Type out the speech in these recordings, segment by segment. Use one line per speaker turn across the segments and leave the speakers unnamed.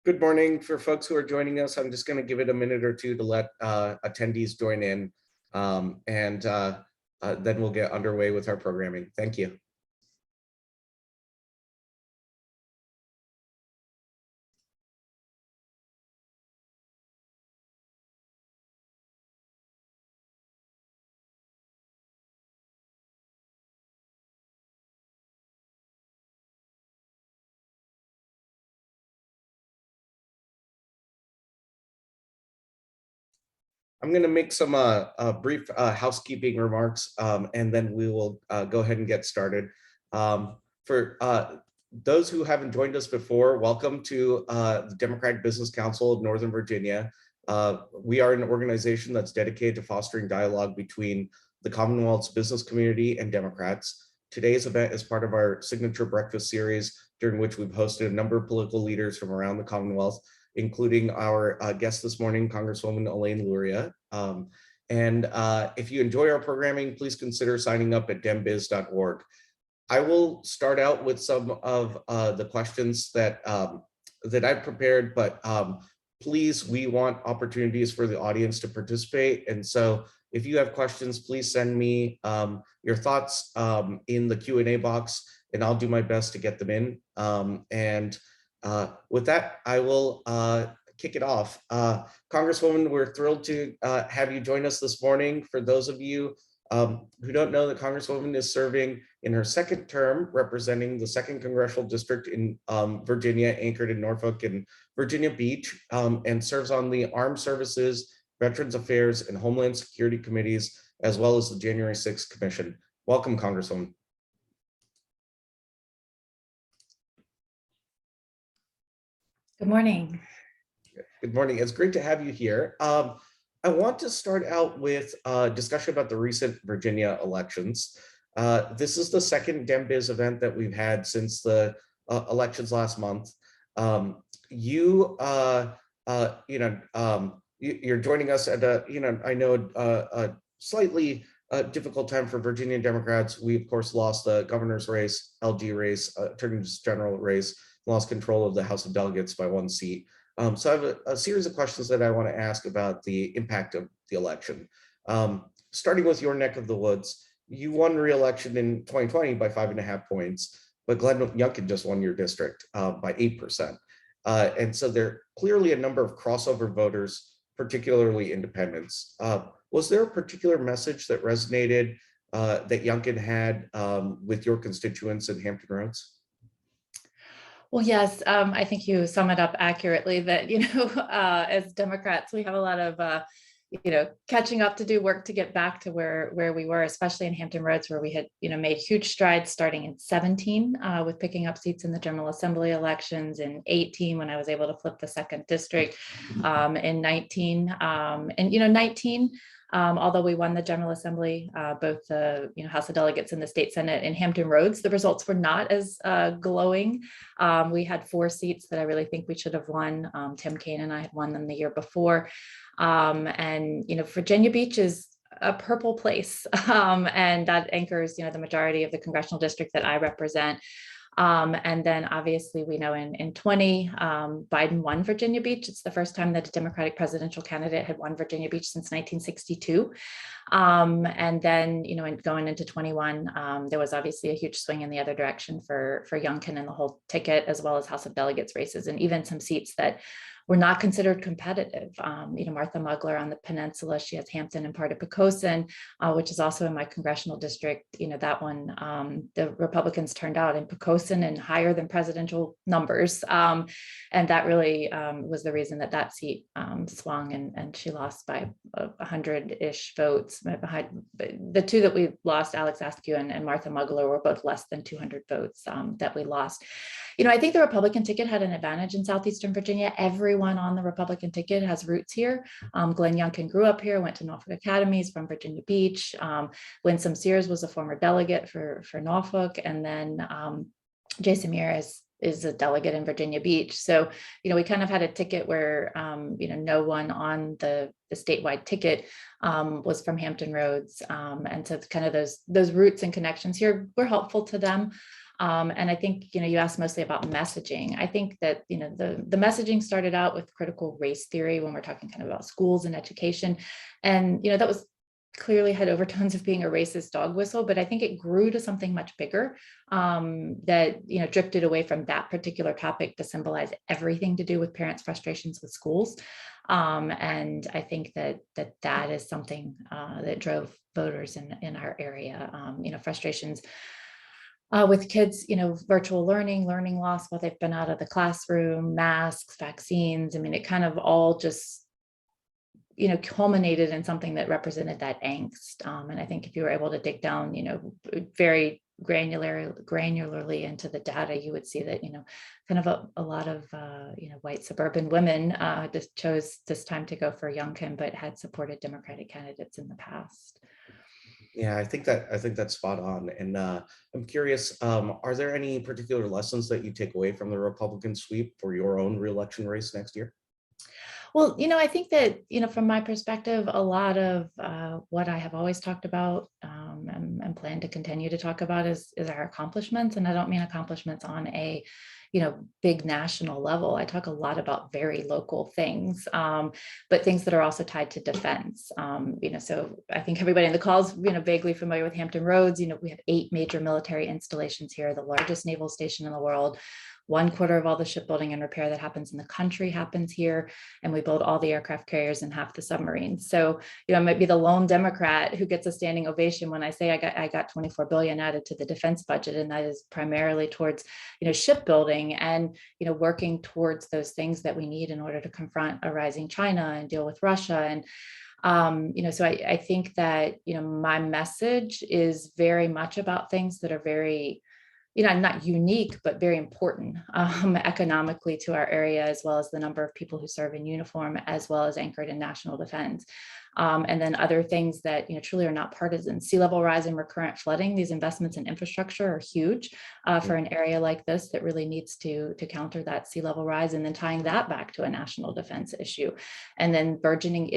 Good morning for folks who are joining us. I'm just going to give it a minute or two to let attendees join in, and then we'll get underway with our programming. Thank you. I'm going to make some brief housekeeping remarks, and then we will go ahead and get started. For those who haven't joined us before, welcome to the Democratic Business Council of Northern Virginia. We are an organization that's dedicated to fostering dialogue between the Commonwealth's business community and Democrats. Today's event is part of our signature breakfast series, during which we've hosted a number of political leaders from around the Commonwealth, including our guest this morning, Congresswoman Elaine Luria. If you enjoy our programming, please consider signing up at DemBiz.org. I will start out with some of the questions that I've prepared, but please, we want opportunities for the audience to participate. And so if you have questions, please send me your thoughts in the Q&A box, and I'll do my best to get them in. With that, I will kick it off. Congresswoman, we're thrilled to have you join us this morning. For those of you who don't know, the Congresswoman is serving in her second term, representing the 2nd Congressional District in Virginia, anchored in Norfolk and Virginia Beach, and serves on the Armed Services, Veterans Affairs, and Homeland Security Committees, as well as the January 6th Commission. Welcome, Congresswoman.
Good morning.
Good morning. It's great to have you here. I want to start out with a discussion about the recent Virginia elections. This is the second DemBiz event that we've had since the elections last month. You're joining us at a slightly difficult time for Virginia Democrats. We of course lost the governor's race, LG race, attorney general race, lost control of the House of Delegates by 1 seat. So I have a series of questions that I want to ask about the impact of the election. Starting with your neck of the woods, you won re-election in 2020 by 5.5 points, but Glenn Youngkin just won your district by 8%. And so there are clearly a number of crossover voters, particularly independents. Was there a particular message that resonated that Youngkin had with your constituents in Hampton Roads?
Well, yes, I think you sum it up accurately that, as Democrats, we have a lot of, catching up to do, work to get back to where we were, especially in Hampton Roads, where we had, made huge strides starting in 17 with picking up seats in the General Assembly elections, in 18 when I was able to flip the 2nd district, in 19, 19. Although we won the General Assembly, both the House of Delegates and the State Senate in Hampton Roads, the results were not as glowing. We had 4 seats that I really think we should have won. Tim Kaine and I had won them the year before. Virginia Beach is a purple place, and that anchors the majority of the congressional district that I represent. And then obviously we know in 20, Biden won Virginia Beach. It's the first time that a Democratic presidential candidate had won Virginia Beach since 1962. And then, going into 21, there was obviously a huge swing in the other direction for Youngkin and the whole ticket, as well as House of Delegates races, and even some seats that were not considered competitive. Martha Mugler on the peninsula, she has Hampton and part of Poquoson, which is also in my congressional district. That one, the Republicans turned out in Poquoson in higher than presidential numbers. And that really was the reason that seat swung, and she lost by 100-ish votes. Behind the 2 that we lost, Alex Askew and Martha Mugler, were both less than 200 votes that we lost. I think the Republican ticket had an advantage in Southeastern Virginia. Everyone on the Republican ticket has roots here. Glenn Youngkin grew up here, went to Norfolk Academies from Virginia Beach. Winsome Sears was a former delegate for Norfolk. And then Jason Muir is a delegate in Virginia Beach. So, we kind of had a ticket where, no one on the statewide ticket was from Hampton Roads. And so kind of those roots and connections here were helpful to them. And I think, you asked mostly about messaging. I think that, the messaging started out with critical race theory when we're talking kind of about schools and education. And, that was clearly had overtones of being a racist dog whistle, but I think it grew to something much bigger that, drifted away from that particular topic to symbolize everything to do with parents' frustrations with schools. And I think that is something that drove voters in our area, frustrations with kids, virtual learning loss while they've been out of the classroom, masks, vaccines. I mean, it kind of all just, culminated in something that represented that angst. And I think if you were able to dig down, very granularly into the data, you would see that, kind of a lot of, white suburban women just chose this time to go for Youngkin, but had supported Democratic candidates in the past.
Yeah, I think that's spot on. And I'm curious, are there any particular lessons that you take away from the Republican sweep for your own reelection race next year?
Well, I think that, from my perspective, a lot of what I have always talked about and plan to continue to talk about is our accomplishments. And I don't mean accomplishments on a, big national level. I talk a lot about very local things, but things that are also tied to defense. So I think everybody in the call is, vaguely familiar with Hampton Roads. We have 8 major military installations here, the largest naval station in the world. 1/4 of all the shipbuilding and repair that happens in the country happens here. And we build all the aircraft carriers and half the submarines. So, I might be the lone Democrat who gets a standing ovation when I say I got 24 billion added to the defense budget. And that is primarily towards, shipbuilding and, working towards those things that we need in order to confront a rising China and deal with Russia. And so I think that, my message is very much about things that are very, not unique, but very important economically to our area, as well as the number of people who serve in uniform, as well as anchored in national defense. And then other things that, truly are not partisan. Sea level rise and recurrent flooding, these investments in infrastructure are huge for an area like this that really needs to counter that sea level rise, and then tying that back to a national defense issue. And then burgeoning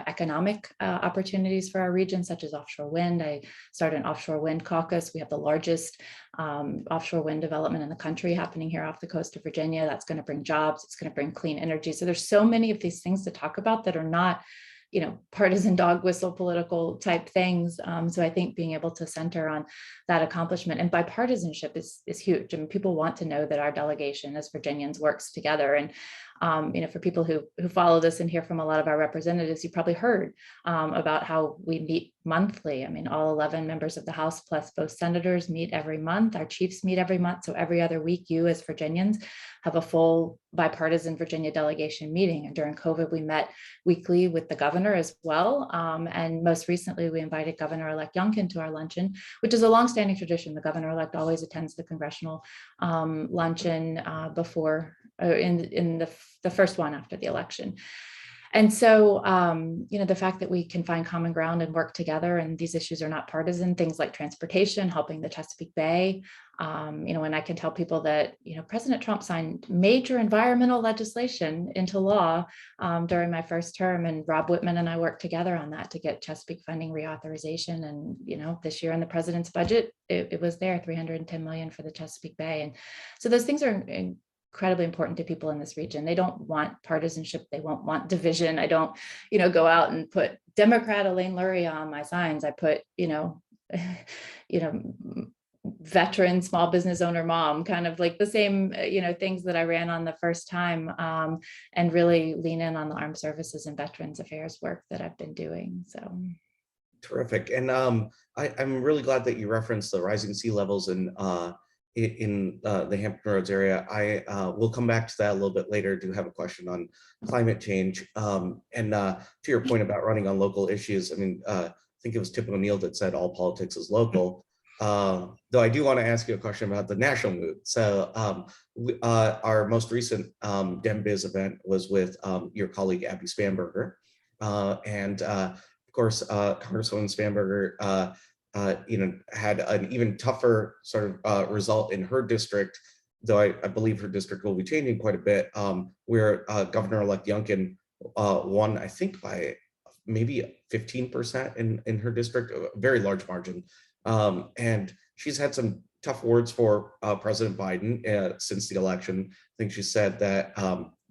economic opportunities for our region, such as offshore wind. I started an offshore wind caucus. We have the largest offshore wind development in the country happening here off the coast of Virginia. That's going to bring jobs. It's going to bring clean energy. So there's so many of these things to talk about that are not, partisan dog whistle political type things. So I think being able to center on that accomplishment and bipartisanship is huge. I mean, people want to know that our delegation as Virginians works together. And for people who follow this and hear from a lot of our representatives, you probably heard about how we meet monthly. I mean, all 11 members of the House plus both senators meet every month. Our chiefs meet every month. So every other week, you as Virginians have a full bipartisan Virginia delegation meeting. And during COVID, we met weekly with the governor as well. And most recently, we invited Governor-elect Youngkin to our luncheon, which is a longstanding tradition. The governor-elect always attends the congressional luncheon before in the first one after the election. And so, the fact that we can find common ground and work together, and these issues are not partisan, things like transportation, helping the Chesapeake Bay. And I can tell people that, President Trump signed major environmental legislation into law during my first term, and Rob Whitman and I worked together on that to get Chesapeake funding reauthorization. And, this year in the president's budget, it was there, $310 million for the Chesapeake Bay. And so those things are incredibly important to people in this region. They don't want partisanship. They won't want division. I don't, go out and put Democrat Elaine Luria on my signs. I put, veteran small business owner mom, kind of like the same, things that I ran on the first time, and really lean in on the armed services and veterans affairs work that I've been doing. So.
Terrific. And I'm really glad that you referenced the rising sea levels in the Hampton Roads area. I will come back to that a little bit later. I do have a question on climate change. And to your point about running on local issues, I mean, I think it was Tip O'Neill that said all politics is local. Though I do want to ask you a question about the national mood. So our most recent DemBiz event was with your colleague, Abby Spanberger. And of course, Congresswoman Spanberger had an even tougher sort of result in her district, though I believe her district will be changing quite a bit, where Governor-elect Youngkin won, I think, by maybe 15% in her district, a very large margin. And she's had some tough words for President Biden since the election. I think she said that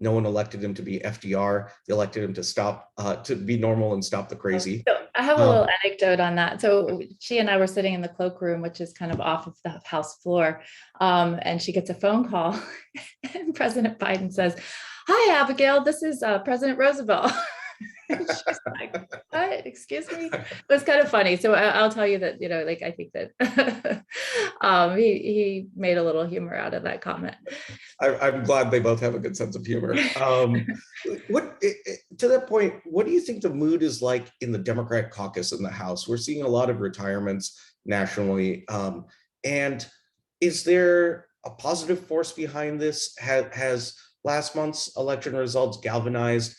no one elected him to be FDR. They elected him to stop, to be normal and stop the crazy.
So I have a little anecdote on that. So she and I were sitting in the cloakroom, which is kind of off of the House floor, and she gets a phone call, and President Biden says, "Hi, Abigail. This is President Roosevelt." And she's like, "What? Excuse me?" It was kind of funny. So I'll tell you that, like, I think that he made a little humor out of that comment.
I'm glad they both have a good sense of humor. To that point, what do you think the mood is like in the Democratic caucus in the House? We're seeing a lot of retirements nationally. And is there a positive force behind this? Has last month's election results galvanized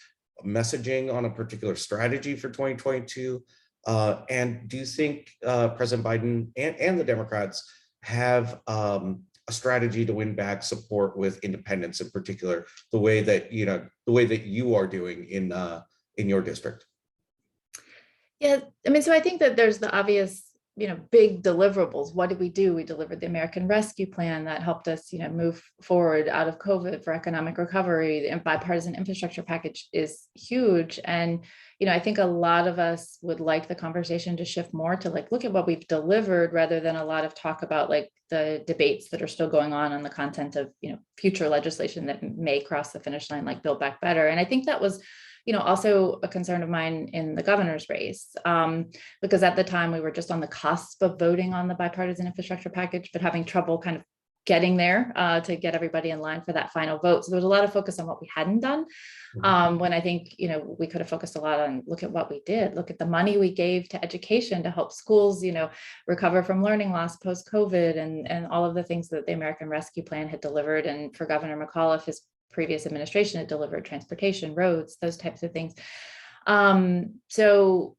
messaging on a particular strategy for 2022? And do you think President Biden and the Democrats have a strategy to win back support with independents, in particular, the way that you are doing in your district?
Yeah, I mean, so I think that there's the obvious, big deliverables. What did we do? We delivered the American Rescue Plan that helped us, move forward out of COVID for economic recovery. The bipartisan infrastructure package is huge. And, I think a lot of us would like the conversation to shift more to like, look at what we've delivered rather than a lot of talk about like the debates that are still going on the content of, future legislation that may cross the finish line, like Build Back Better. And I think that was also a concern of mine in the governor's race, because at the time we were just on the cusp of voting on the bipartisan infrastructure package, but having trouble kind of getting there to get everybody in line for that final vote. So there was a lot of focus on what we hadn't done, when I think, we could have focused a lot on look at what we did, look at the money we gave to education to help schools, recover from learning loss post-COVID and all of the things that the American Rescue Plan had delivered. And for Governor McAuliffe, his previous administration had delivered transportation, roads, those types of things. So,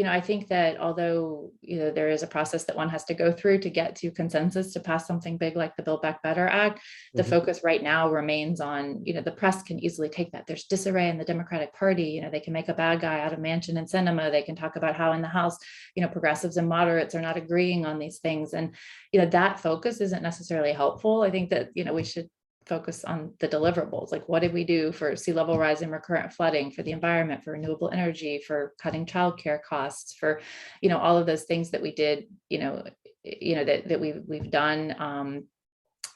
I think that although, there is a process that one has to go through to get to consensus to pass something big like the Build Back Better Act, the focus right now remains on, the press can easily take that. There's disarray in the Democratic Party. They can make a bad guy out of Manchin and Sinema. They can talk about how in the House, progressives and moderates are not agreeing on these things. And, that focus isn't necessarily helpful. I think that, we should focus on the deliverables, like what did we do for sea level rise and recurrent flooding, for the environment, for renewable energy, for cutting childcare costs, for all of those things that we did, that we've done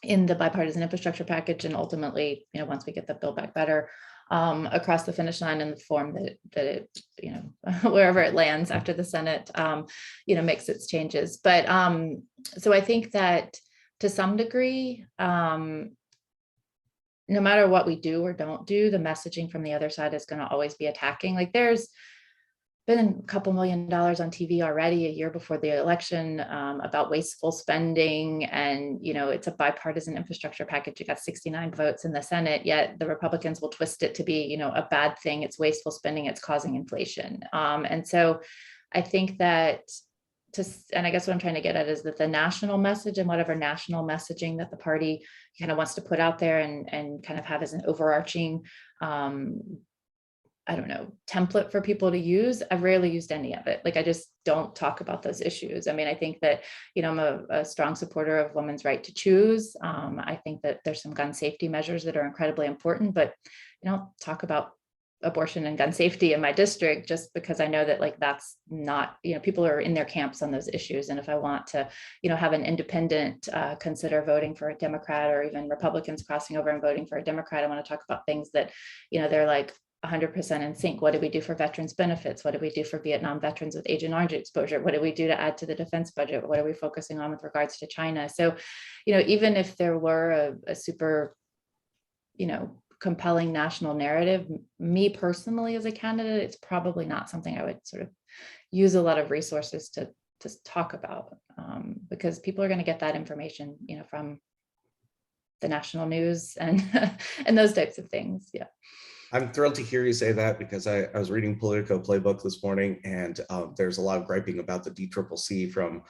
in the bipartisan infrastructure package, and ultimately, once we get the Build Back Better across the finish line in the form that it wherever it lands after the Senate makes its changes. But so I think that to some degree, no matter what we do or don't do, the messaging from the other side is going to always be attacking. Like there's been a couple $1 million on TV already a year before the election about wasteful spending. And, it's a bipartisan infrastructure package. It got 69 votes in the Senate, yet the Republicans will twist it to be, a bad thing. It's wasteful spending. It's causing inflation. And so I think that and I guess what I'm trying to get at is that the national message and whatever national messaging that the party kind of wants to put out there and kind of have as an overarching, template for people to use. I've rarely used any of it. Like, I just don't talk about those issues. I mean, I think that, I'm a strong supporter of women's right to choose. I think that there's some gun safety measures that are incredibly important, but talk about abortion and gun safety in my district, just because I know that like that's not, people are in their camps on those issues. And if I want to, have an independent consider voting for a Democrat, or even Republicans crossing over and voting for a Democrat, I want to talk about things that, they're like 100% in sync. What did we do for veterans benefits? What did we do for Vietnam veterans with Agent Orange exposure? What did we do to add to the defense budget? What are we focusing on with regards to China? So, even if there were a super, compelling national narrative, me personally as a candidate, it's probably not something I would sort of use a lot of resources to talk about, because people are going to get that information, from the national news and and those types of things. Yeah.
I'm thrilled to hear you say that, because I was reading Politico Playbook this morning, and there's a lot of griping about the DCCC from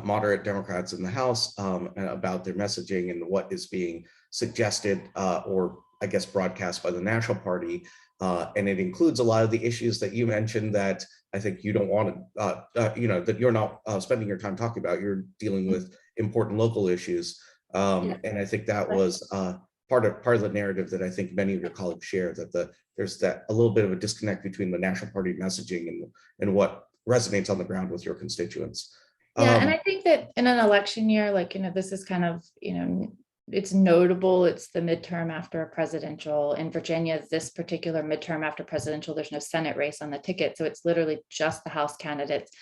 moderate Democrats in the House about their messaging and what is being suggested or I guess broadcast by the National Party. And it includes a lot of the issues that you mentioned that I think you don't want to, that you're not spending your time talking about. You're dealing with important local issues. And I think that was part of the narrative that I think many of your colleagues share, that there's that a little bit of a disconnect between the national party messaging and what resonates on the ground with your constituents.
Yeah, and I think that in an election year, like, this is kind of, it's notable. It's the midterm after a presidential. In Virginia, this particular midterm after presidential, there's no Senate race on the ticket. So it's literally just the House candidates.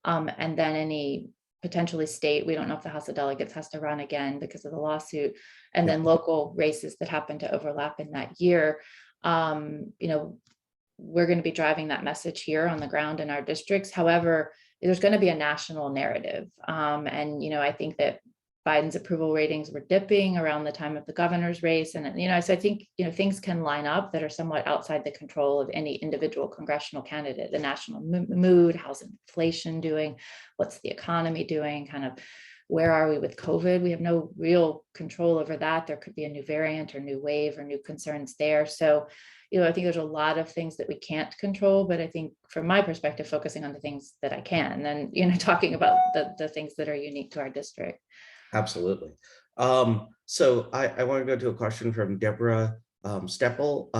And then any potentially state, we don't know if the House of Delegates has to run again because of the lawsuit, and then local races that happen to overlap in that year. We're going to be driving that message here on the ground in our districts. However, there's going to be a national narrative. And I think that Biden's approval ratings were dipping around the time of the governor's race. And, so I think, things can line up that are somewhat outside the control of any individual congressional candidate. The national mood, how's inflation doing? What's the economy doing? Kind of where are we with COVID? We have no real control over that. There could be a new variant or new wave or new concerns there. So, I think there's a lot of things that we can't control, but I think from my perspective, focusing on the things that I can, and then, talking about the things that are unique to our district.
Absolutely. So I want to go to a question from Deborah Steppel,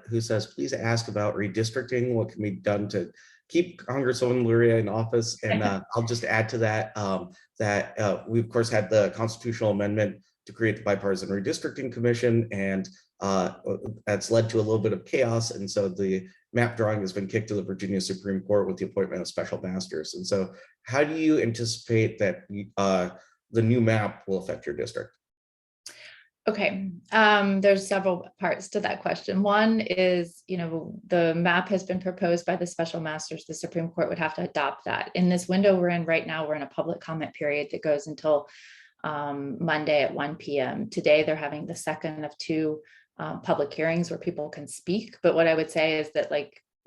who says, please ask about redistricting. What can be done to keep Congresswoman Luria in office? And I'll just add to that, that we, of course, had the constitutional amendment to create the Bipartisan Redistricting Commission, and that's led to a little bit of chaos. And so the map drawing has been kicked to the Virginia Supreme Court with the appointment of special masters. And so how do you anticipate that the new map will affect your district?
Okay, there's several parts to that question. One is, the map has been proposed by the special masters. The Supreme Court would have to adopt that. In this window we're in right now, we're in a public comment period that goes until Monday at 1 p.m. Today, they're having the second of two public hearings where people can speak. But what I would say is that,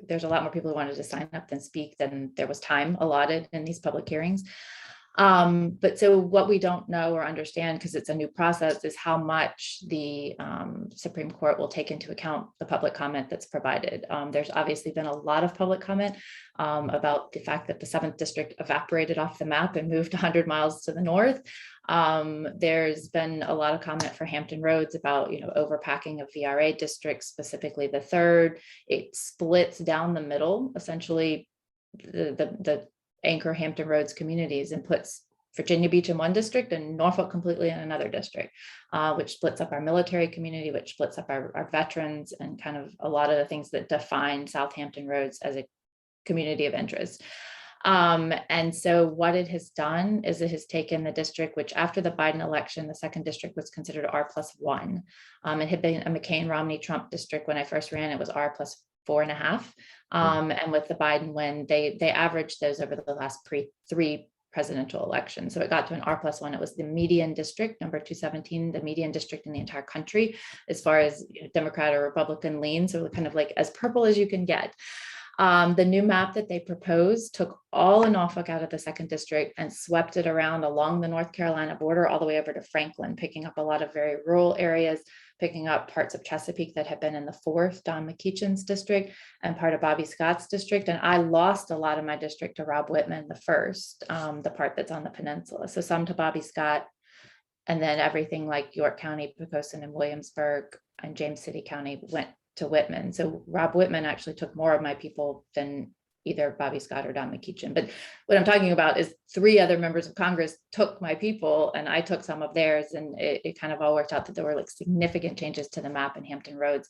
there's a lot more people who wanted to sign up than speak than there was time allotted in these public hearings. But so what we don't know or understand, because it's a new process, is how much the Supreme Court will take into account the public comment that's provided. There's obviously been a lot of public comment about the fact that the 7th district evaporated off the map and moved 100 miles to the north. There's been a lot of comment for Hampton Roads about, overpacking of VRA districts, specifically the 3rd. It splits down the middle, essentially the anchor Hampton Roads communities, and puts Virginia Beach in one district and Norfolk completely in another district, which splits up our military community, which splits up our veterans, and kind of a lot of the things that define Southampton Roads as a community of interest. And so what it has done is it has taken the district, which after the Biden election, the 2nd district was considered R+1. It had been a McCain-Romney-Trump district. When I first ran, it was R+4.5. And with the Biden win, they averaged those over the last three presidential elections. So it got to an R+1. It was the median district, number 217, the median district in the entire country, as far as Democrat or Republican lean. So kind of like as purple as you can get. The new map that they proposed took all of Norfolk out of the 2nd district and swept it around along the North Carolina border all the way over to Franklin, picking up a lot of very rural areas, picking up parts of Chesapeake that had been in the 4th, Don McEachin's district, and part of Bobby Scott's district. And I lost a lot of my district to Rob Whitman, the 1st, the part that's on the peninsula. So some to Bobby Scott, and then everything like York County, Poquoson, and Williamsburg, and James City County went to Whitman. So Rob Whitman actually took more of my people than either Bobby Scott or Don McEachin. But what I'm talking about is 3 other members of Congress took my people and I took some of theirs, and it kind of all worked out that there were significant changes to the map in Hampton Roads.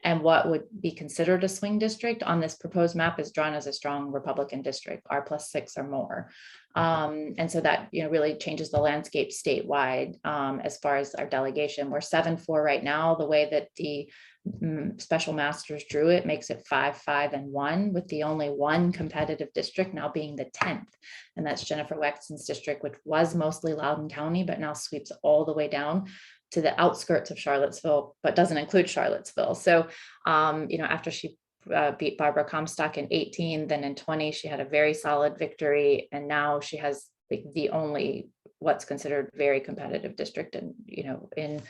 And what would be considered a swing district on this proposed map is drawn as a strong Republican district, R+6 or more. And so that really changes the landscape statewide. As far as our delegation, we're 7-4 right now. The way that the special masters drew it makes it 5-5-1, with the only one competitive district now being the 10th, and that's Jennifer Wexton's district, which was mostly Loudoun County, but now sweeps all the way down to the outskirts of Charlottesville, but doesn't include Charlottesville. So, after she beat Barbara Comstock in 18, then in 20, she had a very solid victory, and now she has the only what's considered very competitive district in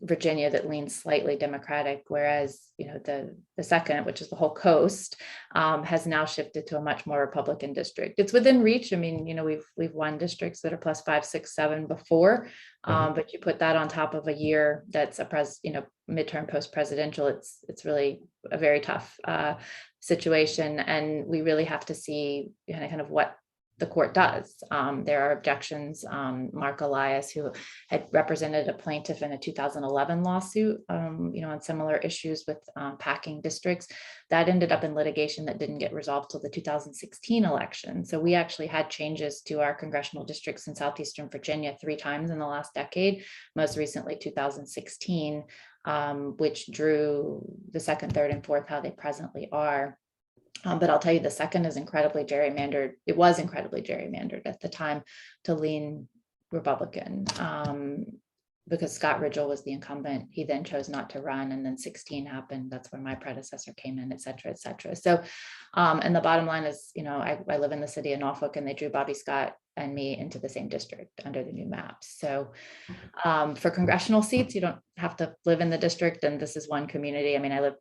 Virginia that leans slightly Democratic, whereas the second, which is the whole coast, has now shifted to a much more Republican district. It's within reach. I mean, we've won districts that are plus 5, 6, 7 before, but you put that on top of a year that's a midterm post-presidential. It's really a very tough situation, and we really have to see kind of what the court does. There are objections. Mark Elias, who had represented a plaintiff in a 2011 lawsuit, on similar issues with packing districts, that ended up in litigation that didn't get resolved till the 2016 election. So we actually had changes to our congressional districts in Southeastern Virginia 3 times in the last decade, most recently 2016, which drew the second, third, and fourth how they presently are. But I'll tell you, the second is incredibly gerrymandered. It was incredibly gerrymandered at the time to lean Republican, because Scott Ridgell was the incumbent. He then chose not to run, and then 16 happened. That's when my predecessor came in, et cetera, et cetera. So, and the bottom line is, I live in the city of Norfolk, and they drew Bobby Scott and me into the same district under the new maps. So for congressional seats, you don't have to live in the district. And this is one community. I mean, I live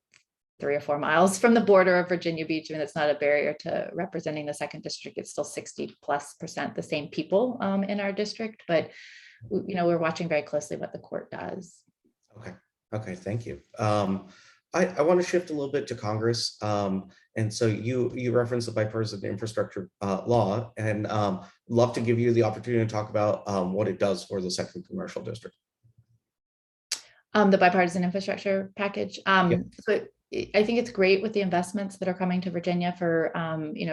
3 or 4 miles from the border of Virginia Beach. I mean, that's not a barrier to representing the second district. It's still 60+% the same people in our district, but we're watching very closely what the court does.
Okay, thank you. I want to shift a little bit to Congress. And so you referenced the bipartisan infrastructure law, and love to give you the opportunity to talk about what it does for the second congressional district.
The bipartisan infrastructure package. So I think it's great with the investments that are coming to Virginia for,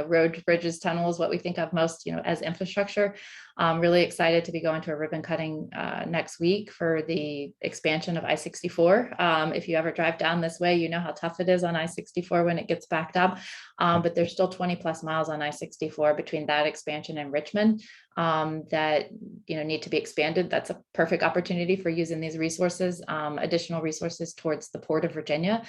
roads, bridges, tunnels, what we think of most, as infrastructure. Really excited to be going to a ribbon cutting next week for the expansion of I-64. If you ever drive down this way, you know how tough it is on I-64 when it gets backed up. But there's still 20+ miles on I-64 between that expansion and Richmond that need to be expanded. That's a perfect opportunity for using these resources, additional resources towards the Port of Virginia.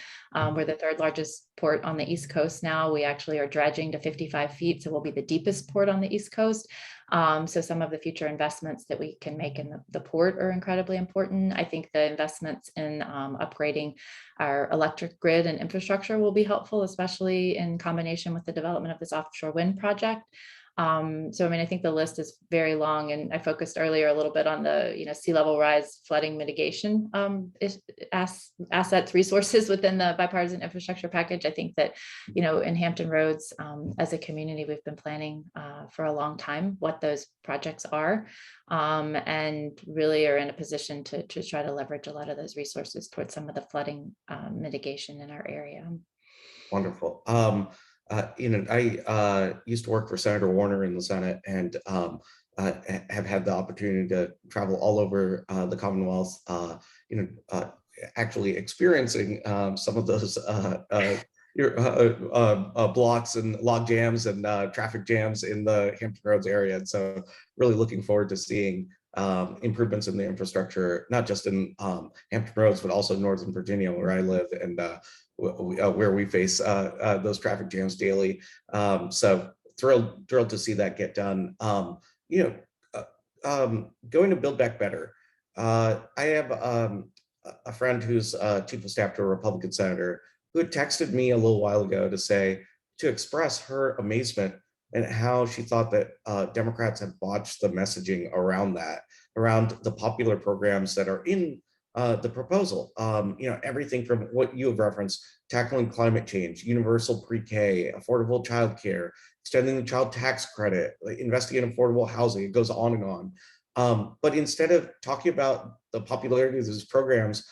We're the 3rd largest port on the East Coast now. We actually are dredging to 55 feet, so we'll be the deepest port on the East Coast. So some of the future investments that we can make in the port are incredibly important. I think the investments in upgrading our electric grid and infrastructure will be helpful, especially in combination with the development of this offshore wind project. So, I mean, I think the list is very long, and I focused earlier a little bit on the, sea level rise flooding mitigation assets, resources within the bipartisan infrastructure package. I think that, in Hampton Roads, as a community, we've been planning for a long time what those projects are, and really are in a position to try to leverage a lot of those resources towards some of the flooding mitigation in our area.
Wonderful. I used to work for Senator Warner in the Senate, and have had the opportunity to travel all over the Commonwealth, actually experiencing some of those blocks and log jams and traffic jams in the Hampton Roads area. And so really looking forward to seeing improvements in the infrastructure, not just in Hampton Roads, but also Northern Virginia, where I live, and where we face those traffic jams daily. So thrilled to see that get done. Going to Build Back Better. I have a friend who's chief of staff to a Republican senator who had texted me a little while ago to express her amazement and how she thought that Democrats had botched the messaging around the popular programs that are in the proposal. Everything from what you have referenced: tackling climate change, universal pre-K, affordable childcare, extending the child tax credit, investing in affordable housing. It goes on and on. But instead of talking about the popularity of these programs,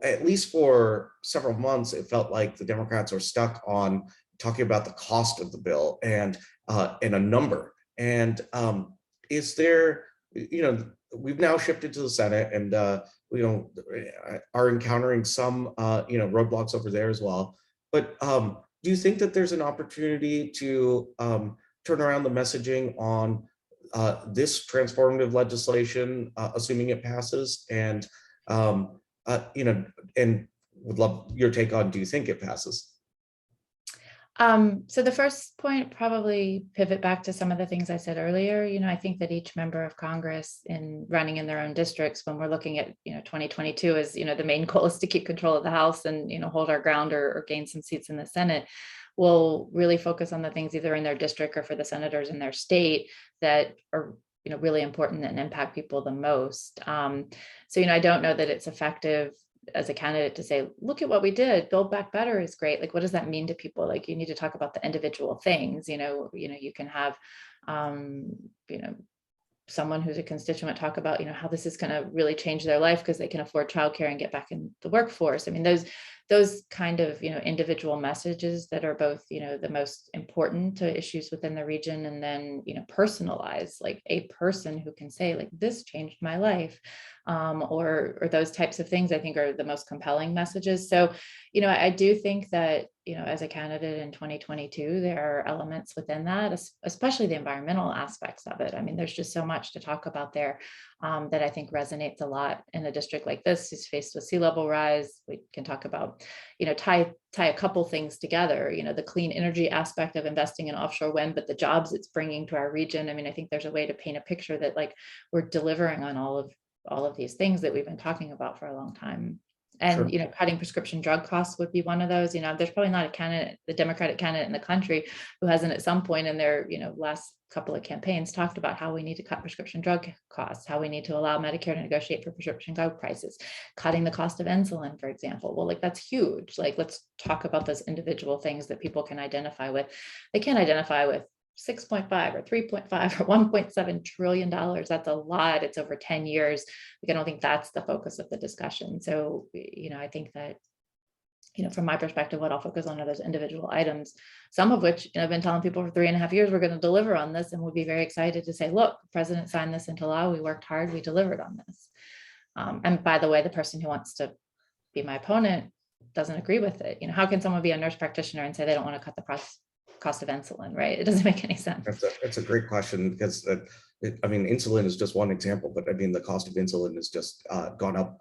at least for several months, it felt like the Democrats are stuck on talking about the cost of the bill and a number. And is there, we've now shifted to the Senate, and we are encountering some roadblocks over there as well. But do you think that there's an opportunity to turn around the messaging on this transformative legislation, assuming it passes, and and would love your take on, do you think it passes?
So the first point, probably pivot back to some of the things I said earlier. I think that each member of Congress in running in their own districts, when we're looking at, 2022 is, the main goal is to keep control of the House and, hold our ground or gain some seats in the Senate, will really focus on the things either in their district or for the senators in their state that are, really important and impact people the most. So, I don't know that it's effective as a candidate to say, look at what we did, build back better is great. Like, what does that mean to people? Like, you need to talk about the individual things. You can have um, you know, someone who's a constituent talk about, how this is going to really change their life because they can afford childcare and get back in the workforce. I mean, those kind of, individual messages that are both, the most important to issues within the region, and then, personalized, like a person who can say, like, this changed my life, or those types of things, I think are the most compelling messages. So, I do think that, as a candidate in 2022, there are elements within that, especially the environmental aspects of it. I mean, there's just so much to talk about there, that I think resonates a lot in a district like this, who's faced with sea level rise. We can talk about, tie a couple things together, the clean energy aspect of investing in offshore wind, but the jobs it's bringing to our region. I mean, I think there's a way to paint a picture that, like, we're delivering on all of these things that we've been talking about for a long time. And,
Sure.
cutting prescription drug costs would be one of those. There's probably not a candidate, the Democratic candidate in the country, who hasn't at some point in their, last couple of campaigns talked about how we need to cut prescription drug costs, how we need to allow Medicare to negotiate for prescription drug prices, cutting the cost of insulin, for example. Well, like, that's huge. Like, let's talk about those individual things that people can identify with. They can't identify with 6.5 or 3.5 or 1.7 trillion dollars. That's a lot. It's over 10 years. Like, I don't think that's the focus of the discussion. So, I think that, from my perspective, what I'll focus on are those individual items, some of which, I've been telling people for 3.5 years, we're going to deliver on this, and we'll be very excited to say, look, the president signed this into law. We worked hard. We delivered on this. And by the way, the person who wants to be my opponent doesn't agree with it. How can someone be a nurse practitioner and say they don't want to cut the cost of insulin, right? It doesn't make any sense.
That's a great question, because I mean, insulin is just one example, but I mean, the cost of insulin has just gone up,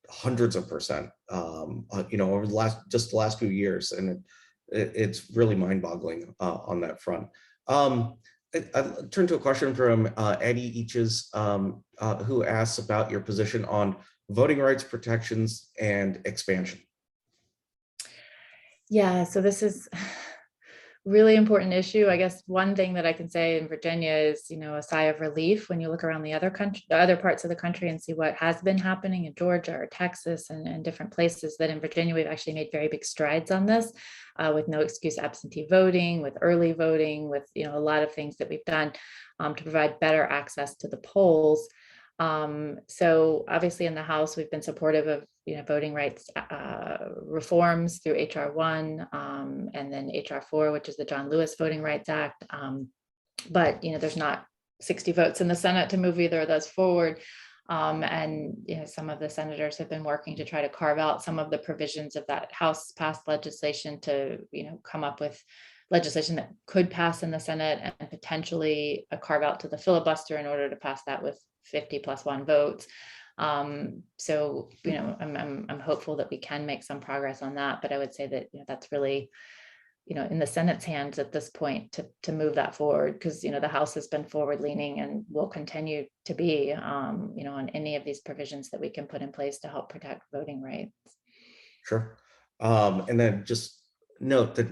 hundreds of percent, over the last few years, and it's really mind-boggling on that front. I'll turn to a question from Eddie Eaches, who asks about your position on voting rights protections and expansion.
Yeah, so this is really important issue. I guess one thing that I can say in Virginia is, a sigh of relief when you look around the other parts of the country and see what has been happening in Georgia or Texas and different places, that in Virginia, we've actually made very big strides on this, with no excuse absentee voting, with early voting, with, a lot of things that we've done to provide better access to the polls. So obviously in the House, we've been supportive of, voting rights reforms through HR 1, and then HR 4, which is the John Lewis Voting Rights Act. But, there's not 60 votes in the Senate to move either of those forward. And, some of the senators have been working to try to carve out some of the provisions of that House passed legislation to, come up with legislation that could pass in the Senate, and potentially a carve out to the filibuster in order to pass that with 50+1 votes. So, I'm hopeful that we can make some progress on that, but I would say that, that's really, in the Senate's hands at this point to move that forward, because, the House has been forward leaning and will continue to be, on any of these provisions that we can put in place to help protect voting rights.
Sure. And then just note that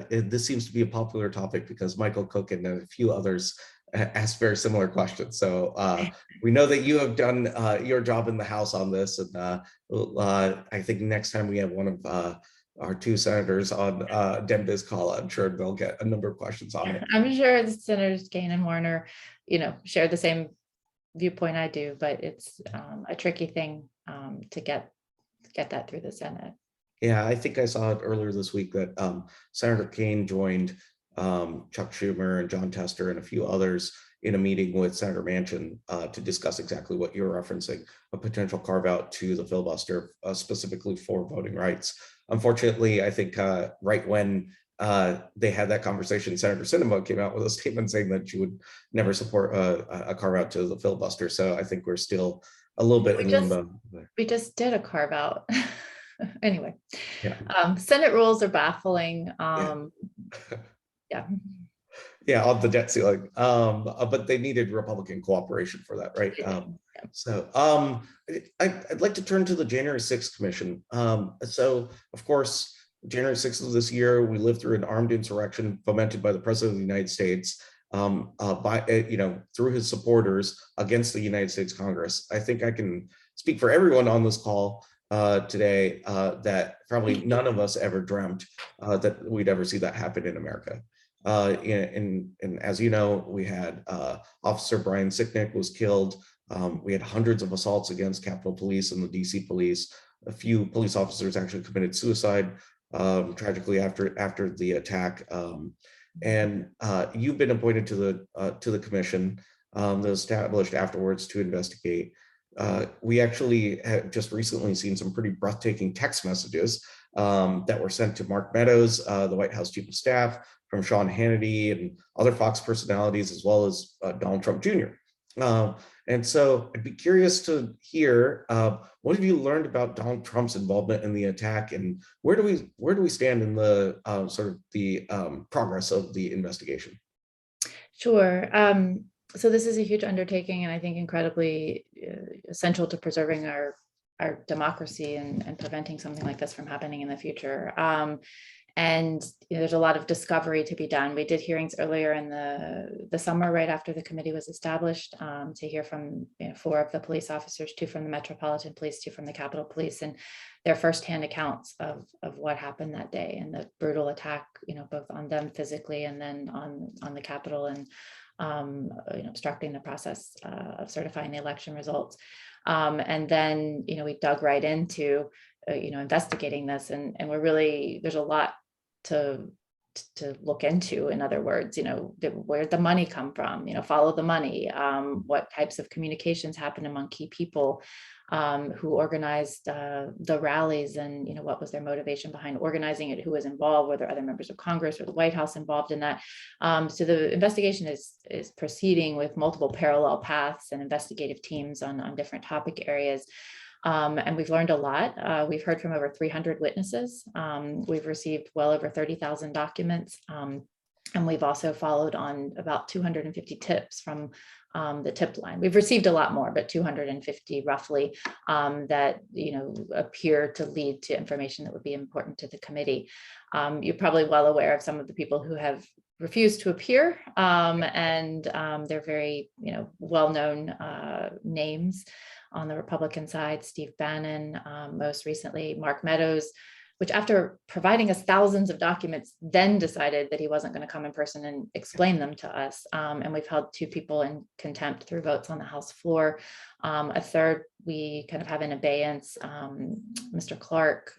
this seems to be a popular topic because Michael Cook and a few others asked very similar questions. So we know that you have done your job in the House on this, and I think next time we have one of our two senators on DemBiz call, I'm sure they'll get a number of questions on it.
I'm sure the Senators Kane and Warner, share the same viewpoint I do, but it's a tricky thing to get that through the Senate.
Yeah, I think I saw it earlier this week that Senator Kane joined Chuck Schumer and John Tester and a few others in a meeting with Senator Manchin to discuss exactly what you're referencing, a potential carve out to the filibuster, specifically for voting rights. Unfortunately, I think right when they had that conversation, Senator Sinema came out with a statement saying that she would never support a carve out to the filibuster. So I think we're still a little bit in limbo.
We just did a carve out. Anyway,
Yeah.
Senate rules are baffling.
Yeah.
Yeah.
Yeah, on the debt ceiling. But they needed Republican cooperation for that, right? So I'd like to turn to the January 6th Commission. So of course, January 6th of this year, we lived through an armed insurrection fomented by the President of the United States, through his supporters against the United States Congress. I think I can speak for everyone on this call today that probably none of us ever dreamt that we'd ever see that happen in America. And as you know, we had Officer Brian Sicknick was killed. We had hundreds of assaults against Capitol Police and the DC Police. A few police officers actually committed suicide tragically after the attack. And you've been appointed to the commission that was established afterwards to investigate. We actually have just recently seen some pretty breathtaking text messages that were sent to Mark Meadows, the White House Chief of Staff, from Sean Hannity and other Fox personalities, as well as Donald Trump Jr. And so I'd be curious to hear what have you learned about Donald Trump's involvement in the attack, and where do we stand in the progress of the investigation?
Sure. So this is a huge undertaking, and I think incredibly essential to preserving our democracy and preventing something like this from happening in the future. And there's a lot of discovery to be done. We did hearings earlier in the summer, right after the committee was established, to hear from 4 of the police officers, 2 from the Metropolitan Police, 2 from the Capitol Police, and their firsthand accounts of what happened that day and the brutal attack, both on them physically and then on the Capitol, and obstructing the process of certifying the election results. And then, we dug right into, investigating this, and we're really, there's a lot to look into. In other words, where'd the money come from? Follow the money. What types of communications happened among key people who organized the rallies, and what was their motivation behind organizing it? Who was involved? Were there other members of Congress or the White House involved in that? So the investigation is proceeding with multiple parallel paths and investigative teams on different topic areas. And we've learned a lot. We've heard from over 300 witnesses. We've received well over 30,000 documents. And we've also followed on about 250 tips from the tip line. We've received a lot more, but 250 roughly that appear to lead to information that would be important to the committee. You're probably well aware of some of the people who have refused to appear, and they're very well-known names. On the Republican side, Steve Bannon, most recently Mark Meadows, which after providing us thousands of documents, then decided that he wasn't going to come in person and explain them to us. And we've held 2 people in contempt through votes on the House floor. A third we kind of have in abeyance, Mr. Clark,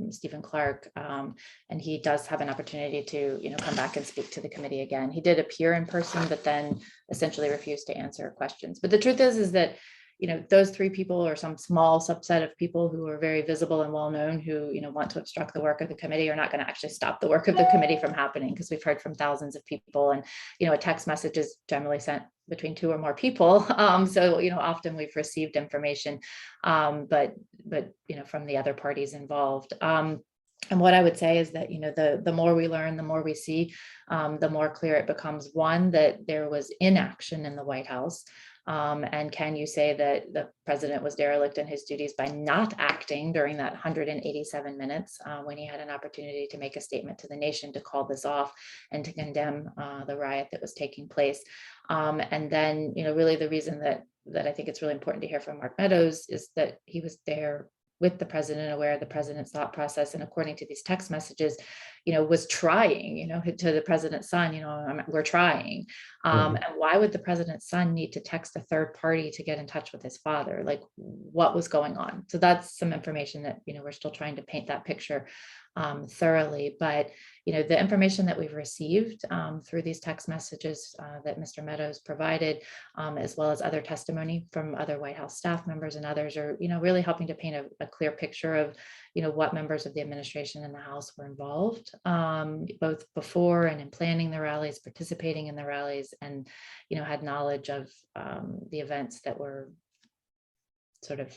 Stephen Clark, and he does have an opportunity to come back and speak to the committee again. He did appear in person, but then essentially refused to answer questions. But the truth is that those 3 people, or some small subset of people who are very visible and well-known, who, want to obstruct the work of the committee, are not going to actually stop the work of the committee from happening, because we've heard from thousands of people, and, a text message is generally sent between 2 or more people. So, often we've received information, but from the other parties involved. And what I would say is that, the more we learn, the more we see, the more clear it becomes, one, that there was inaction in the White House. And can you say that the president was derelict in his duties by not acting during that 187 minutes when he had an opportunity to make a statement to the nation, to call this off and to condemn the riot that was taking place? And then, really the reason that I think it's really important to hear from Mark Meadows is that he was there with the president, aware of the president's thought process, and according to these text messages, was trying, to the president's son, we're trying. And why would the president's son need to text a third party to get in touch with his father? Like, what was going on? So that's some information that, we're still trying to paint that picture thoroughly. But, the information that we've received through these text messages that Mr. Meadows provided, as well as other testimony from other White House staff members and others, are, really helping to paint a clear picture of, what members of the administration and the House were involved, both before and in planning the rallies, participating in the rallies, and, had knowledge of the events that were sort of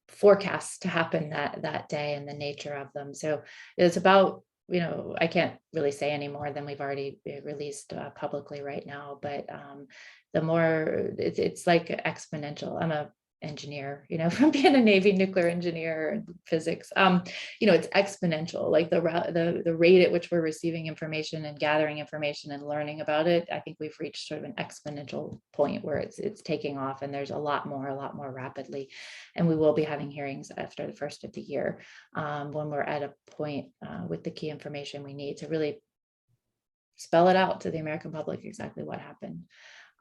forecasts to happen that day and the nature of them. So it's about, I can't really say any more than we've already released publicly right now, but the more it's like exponential. I'm a engineer, from being a Navy nuclear engineer and physics, it's exponential, like the rate at which we're receiving information and gathering information and learning about it. I think we've reached sort of an exponential point where it's taking off, and there's a lot more rapidly. And we will be having hearings after the first of the year, when we're at a point with the key information we need to really spell it out to the American public exactly what happened,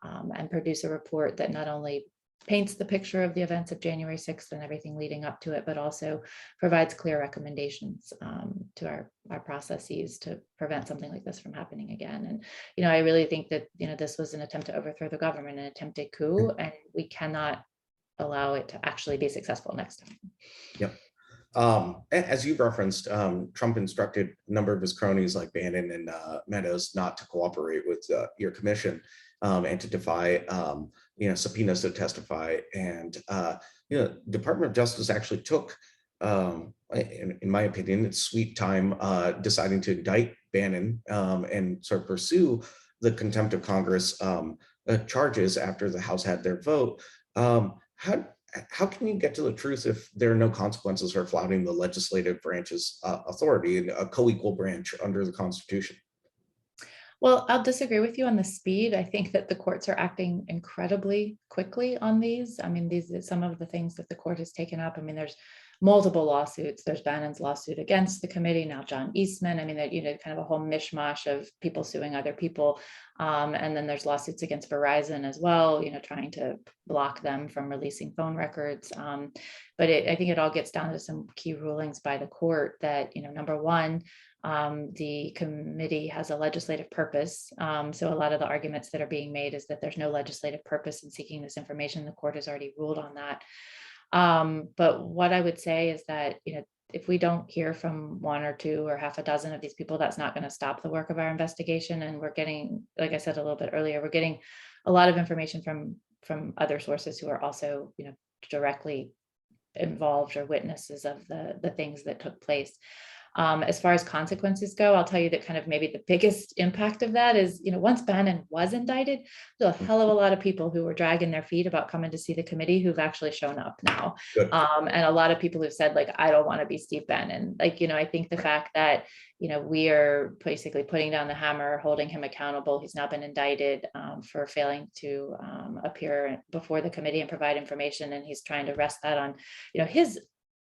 and produce a report that not only paints the picture of the events of January 6th and everything leading up to it, but also provides clear recommendations to our processes to prevent something like this from happening again. And, I really think that, this was an attempt to overthrow the government, an attempted coup, and we cannot allow it to actually be successful next time.
Yep. As you referenced, Trump instructed a number of his cronies like Bannon and Meadows not to cooperate with your commission, and to defy subpoenas to testify. And Department of Justice actually took, in my opinion, its sweet time deciding to indict Bannon and sort of pursue the contempt of Congress charges after the House had their vote. How can you get to the truth if there are no consequences for flouting the legislative branch's authority, and a co-equal branch under the Constitution?
Well, I'll disagree with you on the speed. I think that the courts are acting incredibly quickly on these. I mean, these are some of the things that the court has taken up. I mean, there's multiple lawsuits. There's Bannon's lawsuit against the committee, now John Eastman. I mean, that kind of a whole mishmash of people suing other people. And then there's lawsuits against Verizon as well, trying to block them from releasing phone records. But I think it all gets down to some key rulings by the court that, number one, the committee has a legislative purpose. So a lot of the arguments that are being made is that there's no legislative purpose in seeking this information. The court has already ruled on that. But what I would say is that, if we don't hear from one or two or half a dozen of these people, that's not going to stop the work of our investigation. And we're getting, like I said a little bit earlier, we're getting a lot of information from other sources who are also, directly involved or witnesses of the things that took place. As far as consequences go, I'll tell you that kind of maybe the biggest impact of that is, once Bannon was indicted, there's a hell of a lot of people who were dragging their feet about coming to see the committee who've actually shown up now. And a lot of people who've said, like, I don't want to be Steve Bannon. Like, I think the fact that, we are basically putting down the hammer, holding him accountable. He's now been indicted for failing to appear before the committee and provide information. And he's trying to rest that on,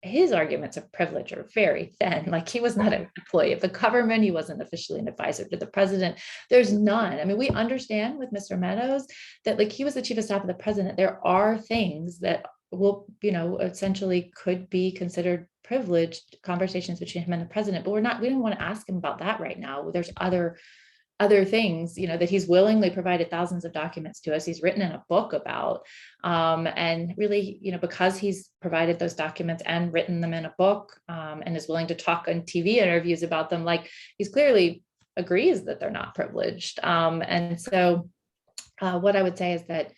his arguments of privilege are very thin. Like, he was not an employee of the government. He wasn't officially an advisor to the president. There's none. I mean, we understand with Mr. Meadows that, like, he was the chief of staff of the president. There are things that will, essentially could be considered privileged conversations between him and the president, but we didn't want to ask him about that right now. There's other things, that he's willingly provided thousands of documents to us. He's written in a book about, and really, because he's provided those documents and written them in a book, and is willing to talk on TV interviews about them, like, he's clearly agrees that they're not privileged. And so what I would say is that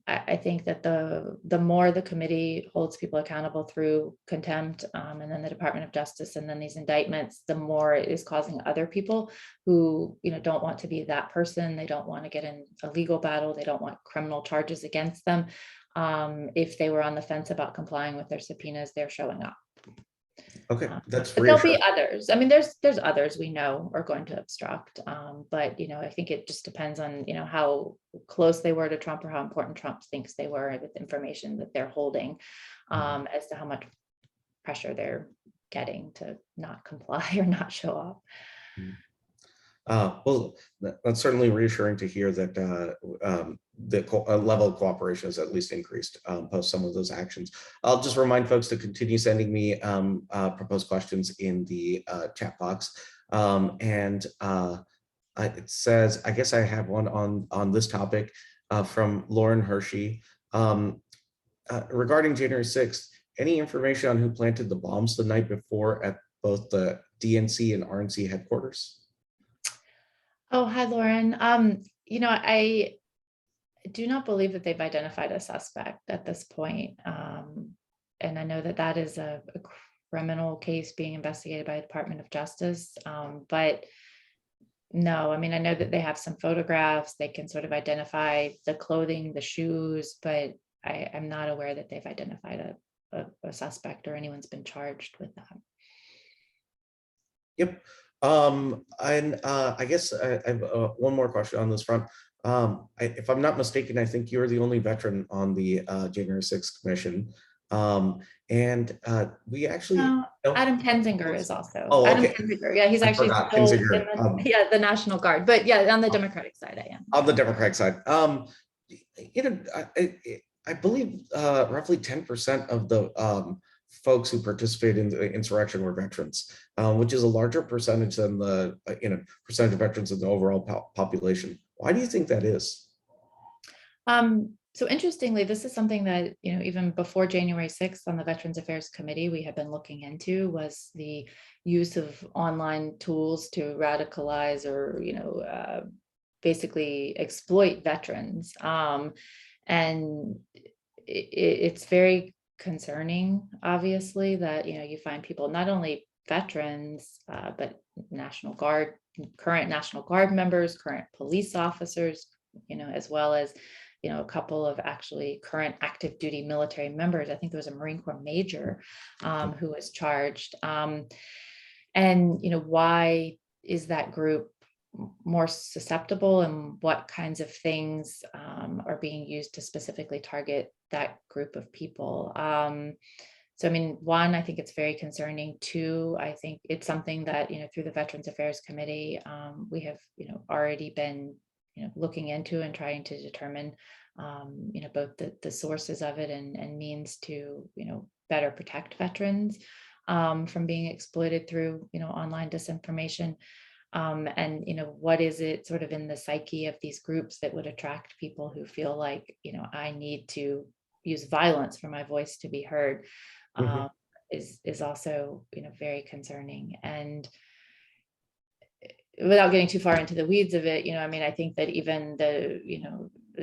I think that the more the committee holds people accountable through contempt, and then the Department of Justice, and then these indictments, the more it is causing other people who, don't want to be that person. They don't want to get in a legal battle. They don't want criminal charges against them. If they were on the fence about complying with their subpoenas, they're showing up.
Okay, that's
but there'll be others. I mean, there's others we know are going to obstruct, but I think it just depends on how close they were to Trump, or how important Trump thinks they were with information that they're holding, as to how much pressure they're getting to not comply or not show up.
Well, that's certainly reassuring to hear that the level of cooperation has at least increased post some of those actions. I'll just remind folks to continue sending me proposed questions in the chat box. It says, I guess I have one on this topic from Lauren Hershey. Regarding January 6th, any information on who planted the bombs the night before at both the DNC and RNC headquarters?
Oh, hi, Lauren. I do not believe that they've identified a suspect at this point. I know that that is a criminal case being investigated by the Department of Justice. But no, I mean, I know that they have some photographs, they can sort of identify the clothing, the shoes, but I'm not aware that they've identified a suspect or anyone's been charged with that.
Yep. And I guess I have one more question on this front. If I'm not mistaken, I think you're the only veteran on the January 6th commission. And we actually
Adam Kensinger is also.
Oh,
Adam
okay.
Kensinger. Yeah, he's
I
actually
forgot
still in
Kinzinger.
the National Guard. But yeah, on the Democratic side, I am.
On the Democratic side, I believe roughly 10% of the folks who participated in the insurrection were veterans, which is a larger percentage than the percentage of veterans in the overall population. Why do you think that is?
So interestingly, this is something that, even before January 6th on the Veterans Affairs Committee, we had been looking into, was the use of online tools to radicalize or, basically exploit veterans. And it's very concerning, obviously, that, you find people, not only veterans, but National Guard, current National Guard members, current police officers, as well as a couple of actually current active duty military members. I think there was a Marine Corps major who was charged. And why is that group more susceptible, and what kinds of things are being used to specifically target that group of people? So, I mean, one, I think it's very concerning. Two, I think it's something that, through the Veterans Affairs Committee, we have, already been looking into and trying to determine, both the sources of it and means to, better protect veterans from being exploited through, online disinformation. And, what is it sort of in the psyche of these groups that would attract people who feel like, I need to use violence for my voice to be heard, is also, very concerning. And without getting too far into the weeds of it, I mean, I think that even the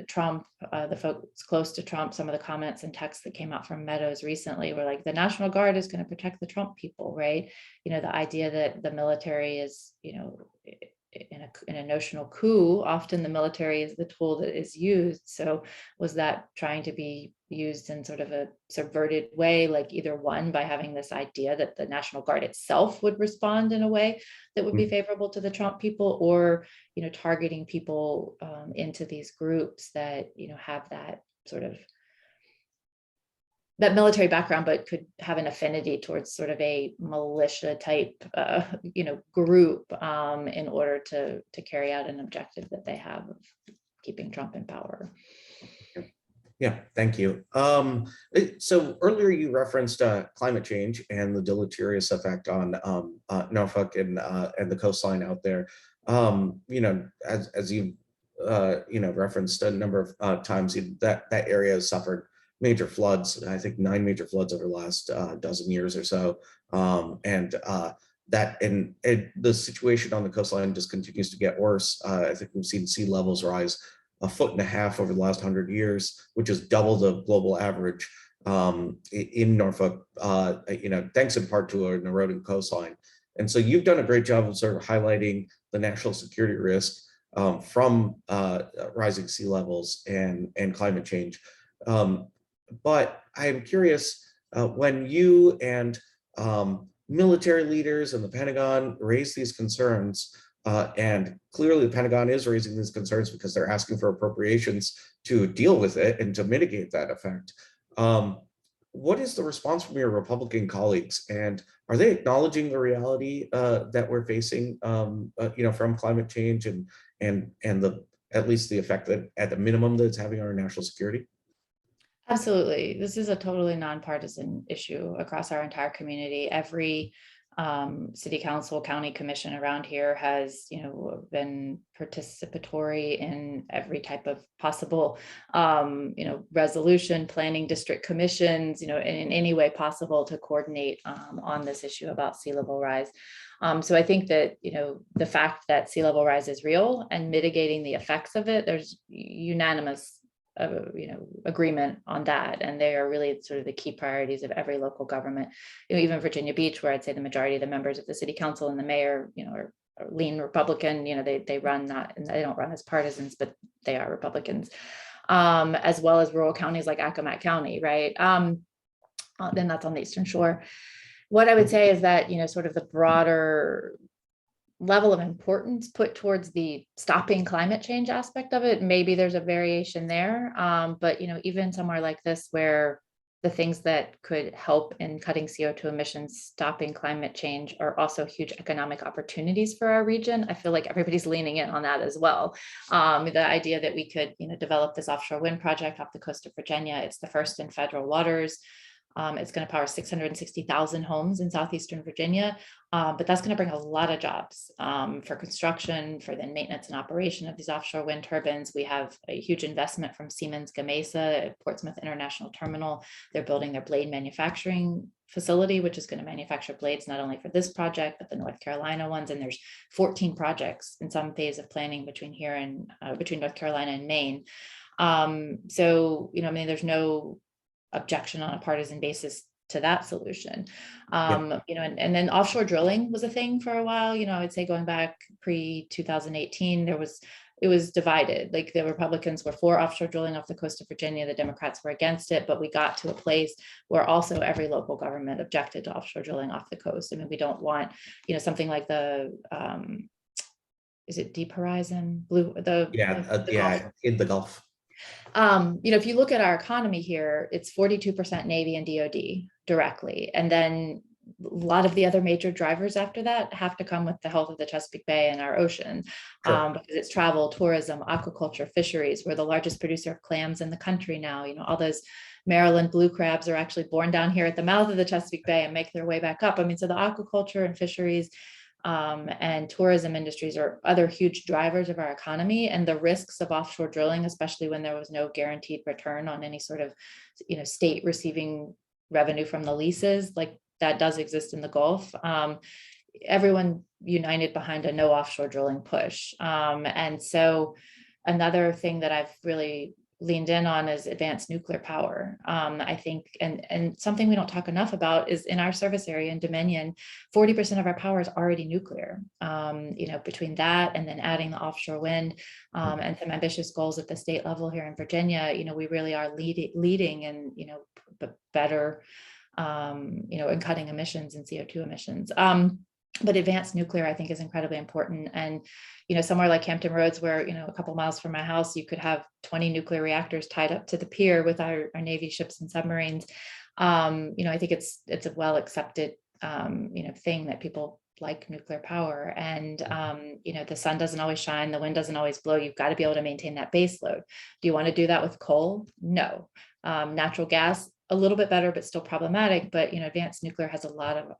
Trump, the folks close to Trump, some of the comments and texts that came out from Meadows recently were like, the National Guard is going to protect the Trump people, right? The idea that the military is, in a notional coup, often the military is the tool that is used. So was that trying to be used in sort of a subverted way, like either one, by having this idea that the National Guard itself would respond in a way that would be favorable to the Trump people, or, targeting people into these groups that, have that sort of that military background, but could have an affinity towards sort of a militia type, group in order to carry out an objective that they have of keeping Trump in power.
Yeah, thank you. So earlier you referenced climate change and the deleterious effect on Norfolk and the coastline out there. As you referenced a number of times, that area has suffered major floods. I think 9 major floods over the last dozen years or so, and the situation on the coastline just continues to get worse. I think we've seen sea levels rise 1.5 feet over the last 100 years, which is double the global average in Norfolk, thanks in part to an eroding coastline. And so you've done a great job of sort of highlighting the national security risk from rising sea levels and climate change. But I'm curious, when you and military leaders and the Pentagon raise these concerns, and clearly the Pentagon is raising these concerns because they're asking for appropriations to deal with it and to mitigate that effect. What is the response from your Republican colleagues? And are they acknowledging the reality that we're facing, from climate change and at least the effect that at the minimum that it's having on our national security?
Absolutely. This is a totally nonpartisan issue across our entire community. Every city council, county commission around here has, been participatory in every type of possible, resolution, planning district commissions, in any way possible to coordinate on this issue about sea level rise. So I think that, the fact that sea level rise is real and mitigating the effects of it, there's unanimous agreement on that, and they are really sort of the key priorities of every local government. Even Virginia Beach, where I'd say the majority of the members of the city council and the mayor, are lean Republican. They run not, and they don't run as partisans, but they are Republicans, as well as rural counties like Accomack County, right? Then that's on the Eastern Shore. What I would say is that, sort of the broader level of importance put towards the stopping climate change aspect of it, maybe there's a variation there. But, even somewhere like this, where the things that could help in cutting CO2 emissions, stopping climate change, are also huge economic opportunities for our region. I feel like everybody's leaning in on that as well. The idea that we could, develop this offshore wind project off the coast of Virginia. It's the first in federal waters. It's going to power 660,000 homes in southeastern Virginia, but that's going to bring a lot of jobs for construction, for then maintenance and operation of these offshore wind turbines. We have a huge investment from Siemens Gamesa at Portsmouth International Terminal. They're building their blade manufacturing facility, which is going to manufacture blades not only for this project, but the North Carolina ones. And there's 14 projects in some phase of planning between here and between North Carolina and Maine. So, there's no objection on a partisan basis to that solution. And then offshore drilling was a thing for a while. I would say going back pre-2018, it was divided. Like the Republicans were for offshore drilling off the coast of Virginia, the Democrats were against it, but we got to a place where also every local government objected to offshore drilling off the coast. We don't want, something like the is it Deep Horizon Blue?
In the Gulf.
If you look at our economy here, it's 42% Navy and DoD directly. And then a lot of the other major drivers after that have to come with the health of the Chesapeake Bay and our ocean, because it's travel, tourism, aquaculture, fisheries. We're the largest producer of clams in the country now. All those Maryland blue crabs are actually born down here at the mouth of the Chesapeake Bay and make their way back up. So the aquaculture and fisheries and tourism industries are other huge drivers of our economy, and the risks of offshore drilling, especially when there was no guaranteed return on any sort of, state receiving revenue from the leases, like that does exist in the Gulf. Everyone united behind a no offshore drilling push. And so another thing that I've really leaned in on is advanced nuclear power. I think, and something we don't talk enough about is in our service area in Dominion, 40% of our power is already nuclear. Between that and then adding the offshore wind and some ambitious goals at the state level here in Virginia, we really are leading and, better, in cutting emissions and CO2 emissions. But advanced nuclear, I think, is incredibly important. And, somewhere like Hampton Roads, where, a couple miles from my house, you could have 20 nuclear reactors tied up to the pier with our Navy ships and submarines. I think it's a well accepted, thing that people like nuclear power. And, the sun doesn't always shine, the wind doesn't always blow. You've got to be able to maintain that base load. Do you want to do that with coal? No. Natural gas, a little bit better, but still problematic. But, advanced nuclear has a lot of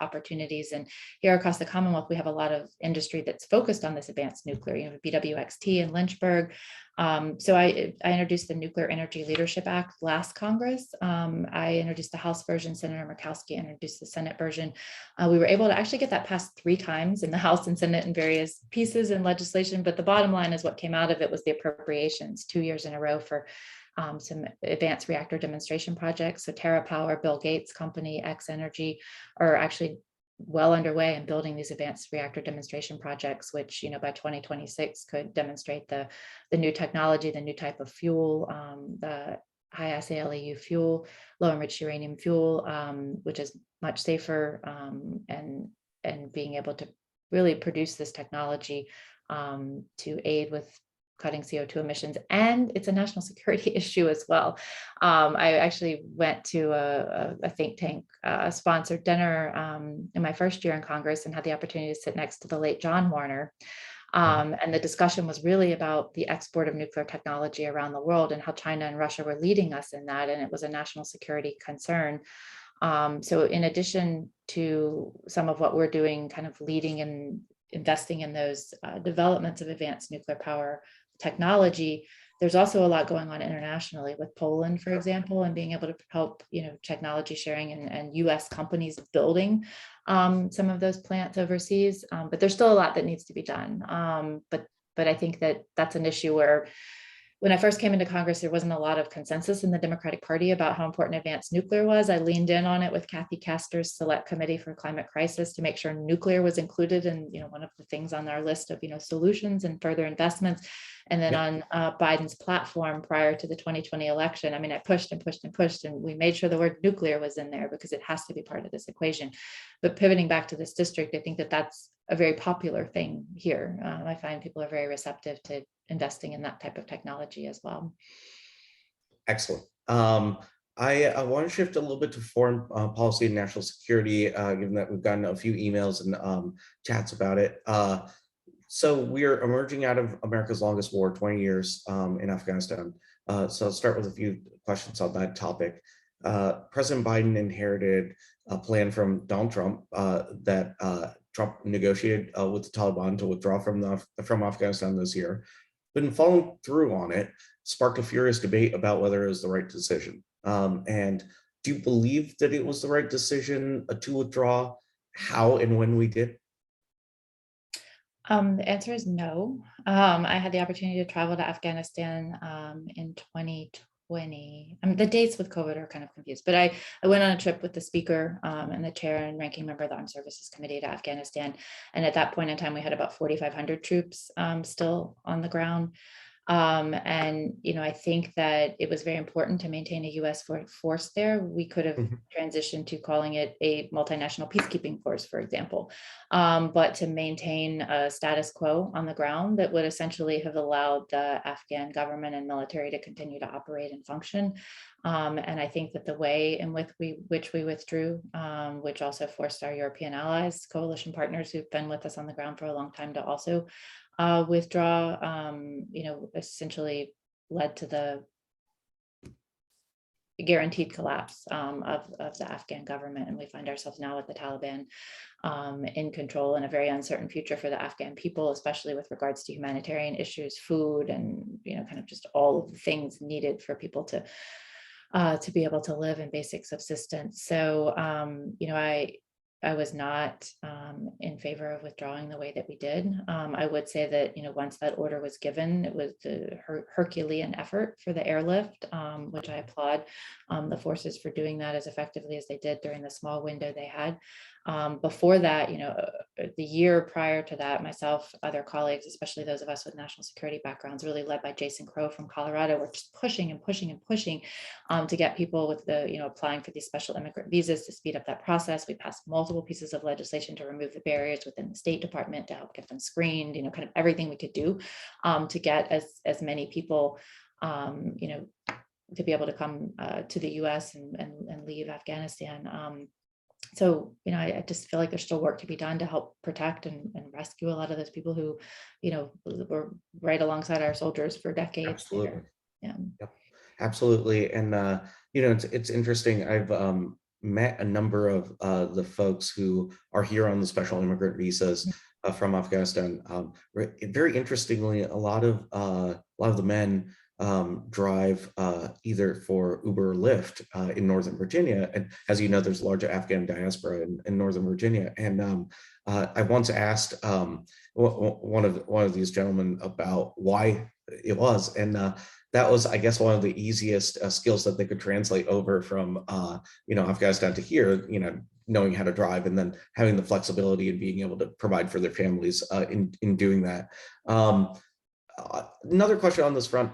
opportunities. And here across the Commonwealth, we have a lot of industry that's focused on this advanced nuclear, BWXT in Lynchburg. So I introduced the Nuclear Energy Leadership Act last Congress. I introduced the House version, Senator Murkowski introduced the Senate version. We were able to actually get that passed 3 times in the House and Senate in various pieces and legislation. But the bottom line is what came out of it was the appropriations 2 years in a row for some advanced reactor demonstration projects. So TerraPower, Bill Gates' company, X Energy, are actually well underway in building these advanced reactor demonstration projects, which, by 2026 could demonstrate the new technology, the new type of fuel, the high-assay LEU fuel, low-enriched uranium fuel, which is much safer, and being able to really produce this technology to aid with cutting CO2 emissions. And it's a national security issue as well. I actually went to a think tank sponsored dinner in my first year in Congress and had the opportunity to sit next to the late John Warner. And the discussion was really about the export of nuclear technology around the world and how China and Russia were leading us in that. And it was a national security concern. So in addition to some of what we're doing, kind of leading and investing in those developments of advanced nuclear power technology, there's also a lot going on internationally with Poland, for example, and being able to help, technology sharing and US companies building some of those plants overseas. But there's still a lot that needs to be done. But I think that that's an issue where when I first came into Congress, there wasn't a lot of consensus in the Democratic Party about how important advanced nuclear was. I leaned in on it with Kathy Castor's Select Committee for Climate Crisis to make sure nuclear was included in, one of the things on our list of, solutions and further investments. And then on Biden's platform prior to the 2020 election, I mean, I pushed and pushed and pushed, and we made sure the word nuclear was in there because it has to be part of this equation. But pivoting back to this district, I think that that's a very popular thing here. I find people are very receptive to investing in that type of technology as well.
Excellent. I want to shift a little bit to foreign policy and national security, given that we've gotten a few emails and chats about it. So we're emerging out of America's longest war, 20 years in Afghanistan. So I'll start with a few questions on that topic. President Biden inherited a plan from Donald Trump that Trump negotiated with the Taliban to withdraw from Afghanistan this year. But in following through on it, sparked a furious debate about whether it was the right decision. And do you believe that it was the right decision to withdraw? How and when we did?
The answer is no. I had the opportunity to travel to Afghanistan in 2020. I mean, the dates with COVID are kind of confused, but I went on a trip with the speaker and the chair and ranking member of the Armed Services Committee to Afghanistan. And at that point in time, we had about 4,500 troops still on the ground. And, I think that it was very important to maintain a U.S. force there. We could have transitioned to calling it a multinational peacekeeping force, for example, but to maintain a status quo on the ground that would essentially have allowed the Afghan government and military to continue to operate and function. And I think that the way in which we withdrew, which also forced our European allies, coalition partners who've been with us on the ground for a long time to also withdraw, essentially led to the guaranteed collapse of the Afghan government. And we find ourselves now with the Taliban in control in a very uncertain future for the Afghan people, especially with regards to humanitarian issues, food, and, kind of just all of the things needed for people to be able to live in basic subsistence. So, I was not in favor of withdrawing the way that we did. I would say that, once that order was given, it was the Herculean effort for the airlift, which I applaud the forces for doing that as effectively as they did during the small window they had. Before that, the year prior to that, myself, other colleagues, especially those of us with national security backgrounds, really led by Jason Crow from Colorado, were just pushing and pushing and pushing to get people with the, applying for these special immigrant visas to speed up that process. We passed multiple pieces of legislation to remove the barriers within the State Department to help get them screened, kind of everything we could do to get as many people, to be able to come to the US and leave Afghanistan. So, I just feel like there's still work to be done to help protect and rescue a lot of those people who, were right alongside our soldiers for decades.
Absolutely.
Yeah.
Yep. Absolutely. And, it's interesting. I've met a number of the folks who are here on the special immigrant visas from Afghanistan. Very interestingly, a lot of the men drive either for Uber or Lyft in Northern Virginia. And as you know, there's a large Afghan diaspora in Northern Virginia. And I once asked one of these gentlemen about why it was. And that was, I guess, one of the easiest skills that they could translate over from, Afghanistan to here, knowing how to drive and then having the flexibility and being able to provide for their families in doing that. Another question on this front,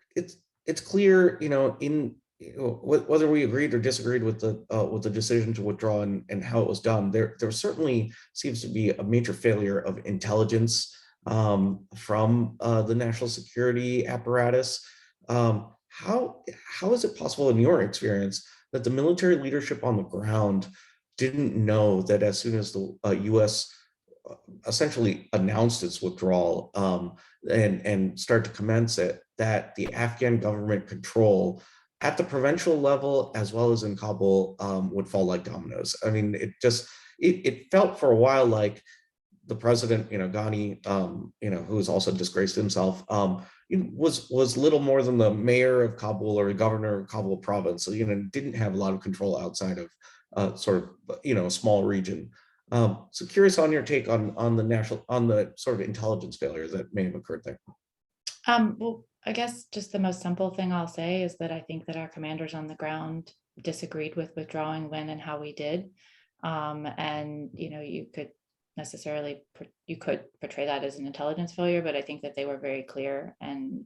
it's clear, whether we agreed or disagreed with the decision to withdraw and how it was done, there certainly seems to be a major failure of intelligence from the national security apparatus. How is it possible, in your experience, that the military leadership on the ground didn't know that as soon as the U.S. essentially announced its withdrawal and start to commence it, that the Afghan government control at the provincial level as well as in Kabul would fall like dominoes? I mean, it felt for a while like the president, Ghani, who has also disgraced himself, was little more than the mayor of Kabul or the governor of Kabul province. So, didn't have a lot of control outside of sort of, a small region. So curious on your take on the sort of intelligence failure that may have occurred there.
Well, I guess just the most simple thing I'll say is that I think that our commanders on the ground disagreed with withdrawing when and how we did. And you could you could portray that as an intelligence failure, but I think that they were very clear and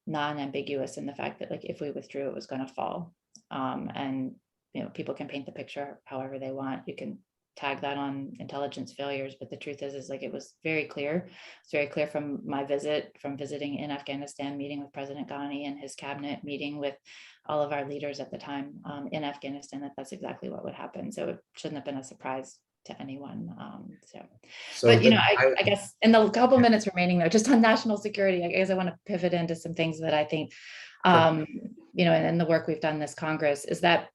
non-ambiguous in the fact that, like, if we withdrew, it was going to fall. And people can paint the picture however they want. You can tag that on intelligence failures, but the truth is like, it was very clear. It's very clear from my from visiting in Afghanistan, meeting with President Ghani and his cabinet, meeting with all of our leaders at the time in Afghanistan, that that's exactly what would happen. So it shouldn't have been a surprise to anyone.
So
But
then
I guess in the couple minutes remaining, though, just on national security, I guess I want to pivot into some things that I think,
sure.
and the work we've done this Congress is that,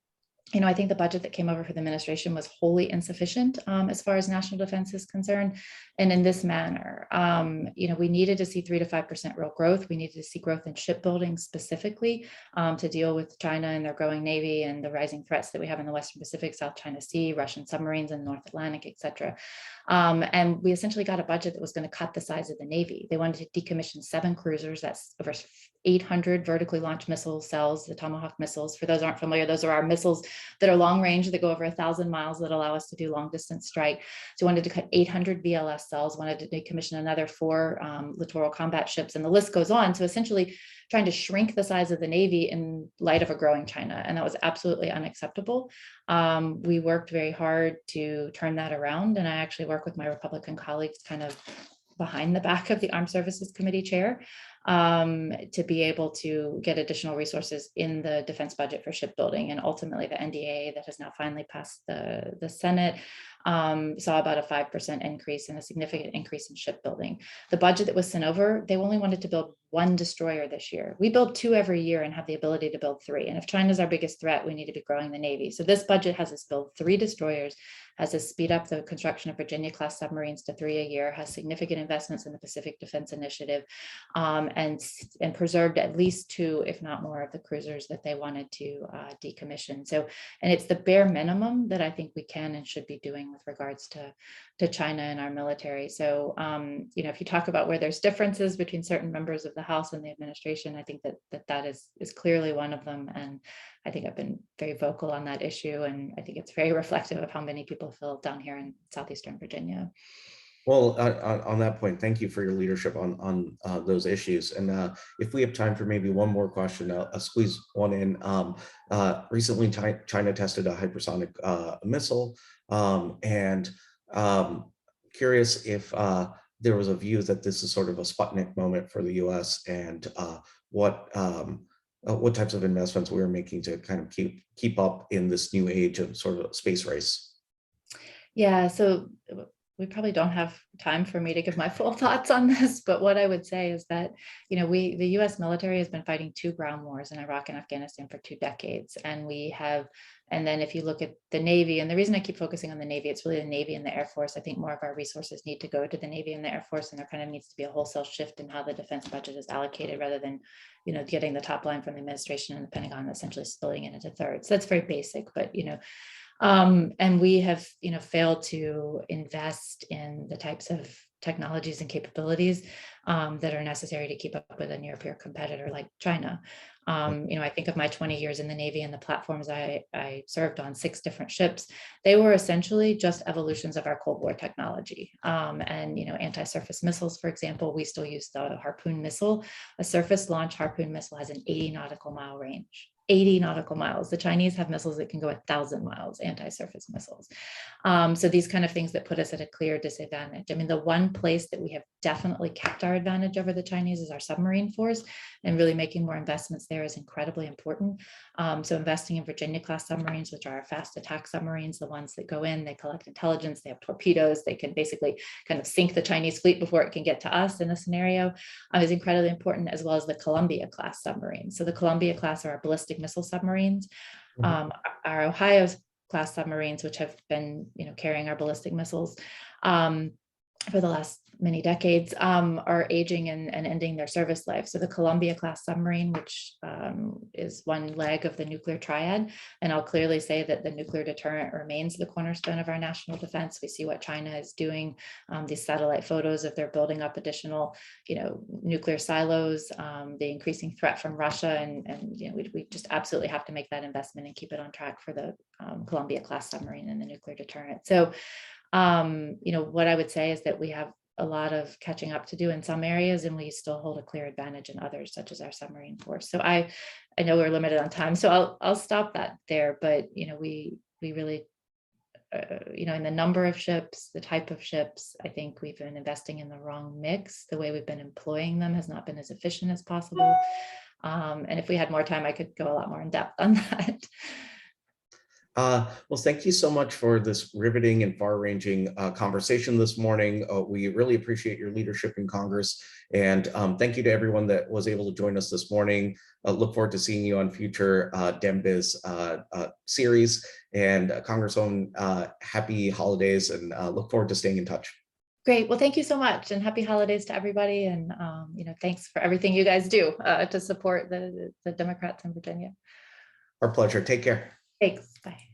I think the budget that came over for the administration was wholly insufficient as far as national defense is concerned. And in this manner, we needed to see 3 to 5% real growth. We needed to see growth in shipbuilding specifically to deal with China and their growing Navy and the rising threats that we have in the Western Pacific, South China Sea, Russian submarines in the North Atlantic, et cetera. And we essentially got a budget that was going to cut the size of the Navy. They wanted to decommission 7 cruisers. That's over 800 vertically launched missile cells, the Tomahawk missiles. For those who aren't familiar, those are our missiles that are long range, that go over 1,000 miles, that allow us to do long distance strike. So wanted to cut 800 VLS cells, wanted to decommission another 4 littoral combat ships, and the list goes on. So essentially trying to shrink the size of the Navy in light of a growing China. And that was absolutely unacceptable. We worked very hard to turn that around. And I actually work with my Republican colleagues kind of behind the back of the Armed Services Committee chair to be able to get additional resources in the defense budget for shipbuilding. And ultimately the NDA that has now finally passed the Senate saw about a 5% increase and a significant increase in shipbuilding. The budget that was sent over, they only wanted to build 1 destroyer this year. We build 2 every year and have the ability to build 3. And if China's our biggest threat, we need to be growing the Navy. So this budget has us build 3 destroyers, has us speed up the construction of Virginia-class submarines to 3 a year, has significant investments in the Pacific Defense Initiative, and preserved at least 2, if not more, of the cruisers that they wanted to decommission. So, and it's the bare minimum that I think we can and should be doing with regards to China and our military. So, if you talk about where there's differences between certain members of the House and the administration, I think that is clearly one of them. And I think I've been very vocal on that issue. And I think it's very reflective of how many people feel down here in Southeastern Virginia.
Well, on that point, thank you for your leadership on those issues. And if we have time for maybe one more question, I'll squeeze one in. Recently, China tested a hypersonic missile, and curious if there was a view that this is sort of a Sputnik moment for the U.S. and what types of investments we are making to kind of keep up in this new age of sort of space race.
Yeah, so we probably don't have time for me to give my full thoughts on this, but what I would say is that, the US military has been fighting 2 ground wars in Iraq and Afghanistan for 2 decades. And then if you look at the Navy, and the reason I keep focusing on the Navy, it's really the Navy and the Air Force. I think more of our resources need to go to the Navy and the Air Force, and there kind of needs to be a wholesale shift in how the defense budget is allocated, rather than, getting the top line from the administration and the Pentagon essentially splitting it into thirds. So that's very basic, but, and we have, failed to invest in the types of technologies and capabilities that are necessary to keep up with a near peer competitor like China. I think of my 20 years in the Navy and the platforms I served on, 6 different ships. They were essentially just evolutions of our Cold War technology. And, anti-surface missiles, for example, we still use the Harpoon missile. A surface launch Harpoon missile has an 80 nautical mile range. 80 nautical miles. The Chinese have missiles that can go 1,000 miles, anti-surface missiles. So these kind of things that put us at a clear disadvantage. I mean, the one place that we have definitely kept our advantage over the Chinese is our submarine force, and really making more investments there is incredibly important. So investing in Virginia-class submarines, which are our fast attack submarines, the ones that go in, they collect intelligence, they have torpedoes, they can basically kind of sink the Chinese fleet before it can get to us in a scenario, is incredibly important, as well as the Columbia-class submarines. So the Columbia-class are our ballistic missile submarines. Our Ohio class submarines, which have been, carrying our ballistic missiles, for the last many decades, are aging and ending their service life. So the Columbia-class submarine, which is one leg of the nuclear triad, and I'll clearly say that the nuclear deterrent remains the cornerstone of our national defense. We see what China is doing, these satellite photos of they're building up additional, nuclear silos, the increasing threat from Russia, and we just absolutely have to make that investment and keep it on track for the Columbia-class submarine and the nuclear deterrent. So what I would say is that we have a lot of catching up to do in some areas, and we still hold a clear advantage in others, such as our submarine force. So I know we're limited on time, so I'll stop that there. But we really, in the number of ships, the type of ships, I think we've been investing in the wrong mix. The way we've been employing them has not been as efficient as possible. And if we had more time, I could go a lot more in depth on that.
Well, thank you so much for this riveting and far-ranging conversation this morning. We really appreciate your leadership in Congress, and thank you to everyone that was able to join us this morning. Look forward to seeing you on future DemBiz series, and Congresswoman, happy holidays, and look forward to staying in touch.
Great. Well, thank you so much, and happy holidays to everybody. And thanks for everything you guys do to support the Democrats in Virginia.
Our pleasure. Take care.
Thanks. Bye.